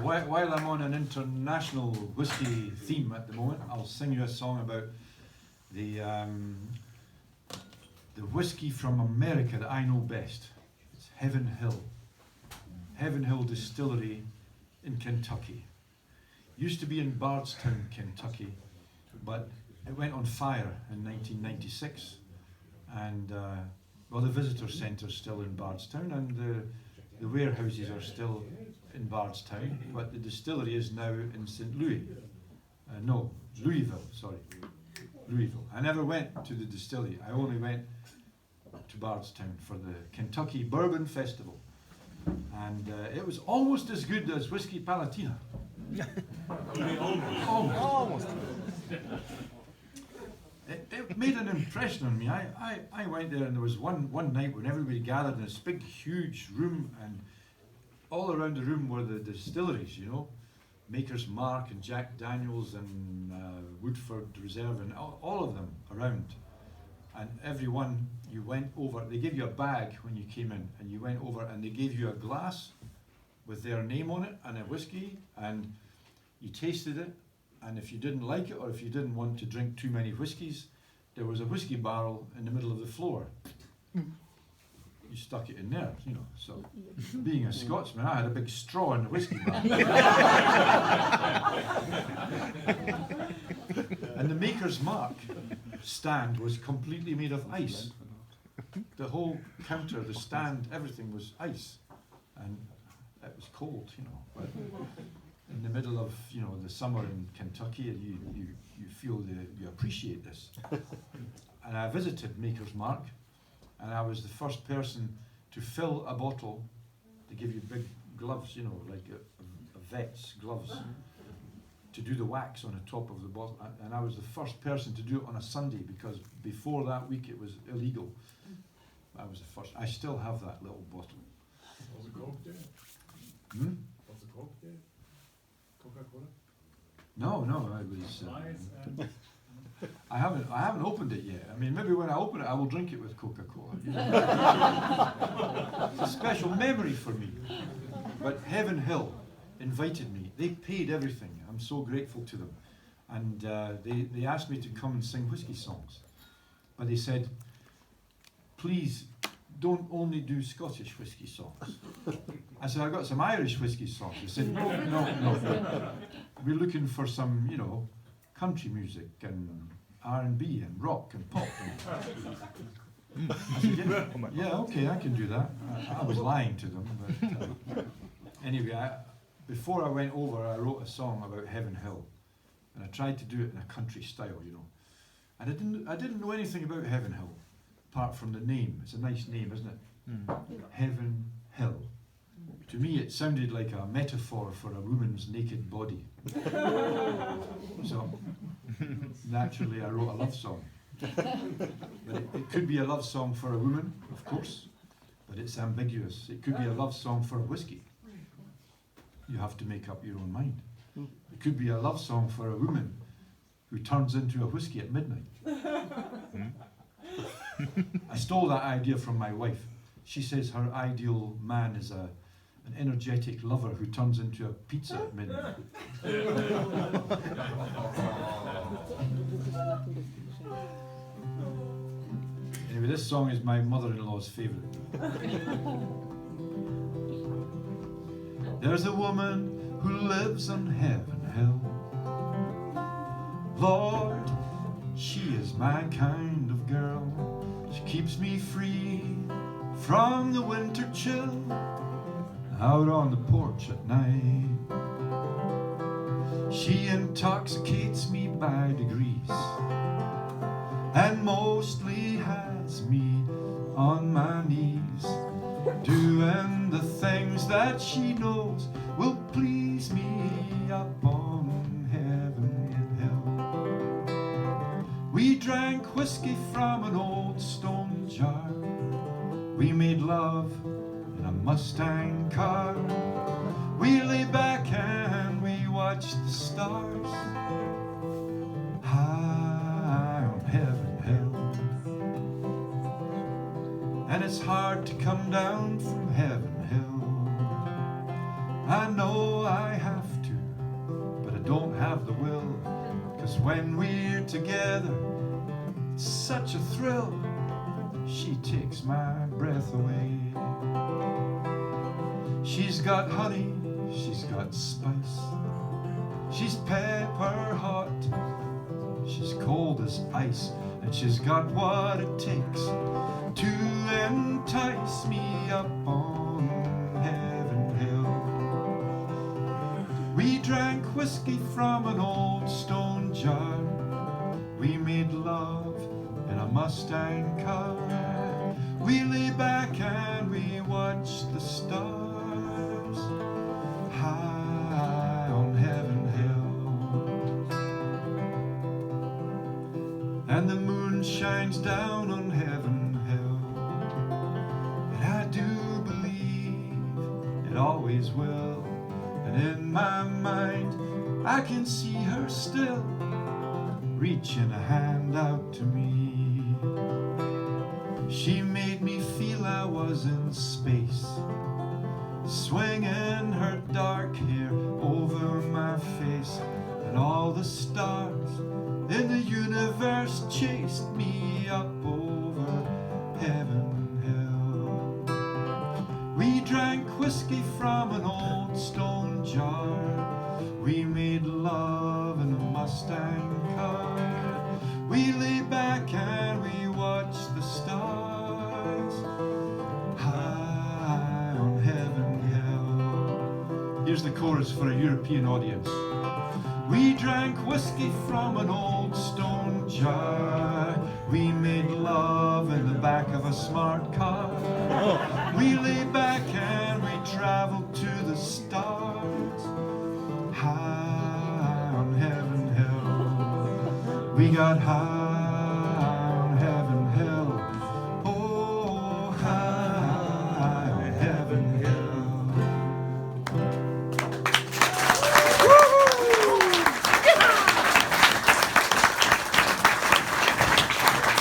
while I'm on an international whiskey theme at the moment, I'll sing you a song about the whiskey from America that I know best. It's Heaven Hill. Heaven Hill Distillery in Kentucky. Used to be in Bardstown, Kentucky, but it went on fire in 1996. And well, the visitor centre's still in Bardstown, and the warehouses are still in Bardstown, but the distillery is now in St. Louis. Louisville, sorry. Louisville. I never went to the distillery. I only went to Bardstown for the Kentucky Bourbon Festival. And it was almost as good as Whisky Palatina. Almost. It made an impression on me. I went there, and there was one night when everybody gathered in this big, huge room, and all around the room were the distilleries, you know, Maker's Mark and Jack Daniels and Woodford Reserve, and all of them around. And everyone you went over, they gave you a bag when you came in, and you went over and they gave you a glass with their name on it and a whiskey, and you tasted it. And if you didn't like it, or if you didn't want to drink too many whiskies, there was a whiskey barrel in the middle of the floor. You stuck it in there, you know. So, being a Scotsman, I had a big straw in the whiskey barrel. And the Maker's Mark stand was completely made of ice. The whole counter, the stand, everything was ice. And it was cold, you know. But in the middle of, you know, the summer in Kentucky, you feel you appreciate this. And I visited Maker's Mark, and I was the first person to fill a bottle. They give you big gloves, you know, like a vet's gloves, to do the wax on the top of the bottle. And I was the first person to do it on a Sunday, because before that week it was illegal. I was the first. I still have that little bottle. Was it Coke there? Was it Coke there? Coca-Cola? No, it was. I haven't opened it yet. I mean, maybe when I open it, I will drink it with Coca-Cola. You know? It's a special memory for me. But Heaven Hill invited me. They paid everything. I'm so grateful to them. And they asked me to come and sing whiskey songs. But they said, please don't only do Scottish whiskey songs. I said, I got some Irish whiskey songs. They said, no. We're looking for some, you know, country music and R&B and rock and pop. I said, yeah, okay, I can do that. I was lying to them, but anyway, before I went over, I wrote a song about Heaven Hill, and I tried to do it in a country style, you know. And I didn't know anything about Heaven Hill, apart from the name. It's a nice name, isn't it? Heaven Hill. To me, it sounded like a metaphor for a woman's naked body. So, naturally, I wrote a love song. But it could be a love song for a woman, of course, but it's ambiguous. It could be a love song for a whiskey. You have to make up your own mind. It could be a love song for a woman who turns into a whiskey at midnight. I stole that idea from my wife. She says her ideal man is an energetic lover who turns into a pizza at midnight. Anyway, this song is my mother-in-law's favourite. There's a woman who lives on Heaven Hill. Lord, she is my kind of girl. She keeps me free from the winter chill, out on the porch at night. She intoxicates me by degrees, and mostly has me on my knees, doing the things that she knows will please me up on Heaven Hill. We drank whiskey from an old stone jar. We made love in a Mustang car. We lay back and we watched the stars high on Heaven Hill. And it's hard to come down from Heaven Hill. I know I have have the will, 'cause when we're together, it's such a thrill. She takes my breath away. She's got honey, she's got spice, she's pepper hot, she's cold as ice, and she's got what it takes to entice me up on Heaven Hill. We drank whiskey from an old stone jar, we made love in a Mustang car, we lay back and we watched the stars high on Heaven Hill. And the moon shines down on Heaven Hill, and I do believe it always will. And in my mind I can see her still, reaching a hand out to me. She made me feel I was in space, swinging her dark hair over my face, and all the stars in the universe chased me up over Heaven Hill. We drank whiskey from an old stone jar, we made love in a Mustang car, we lay back and we watched the stars high on Heaven Hill. Here's the chorus for a European audience. We drank whiskey from an old stone jar, we made love in the back of a smart car, we lay back and we traveled to the stars high on Heaven Hill. We got high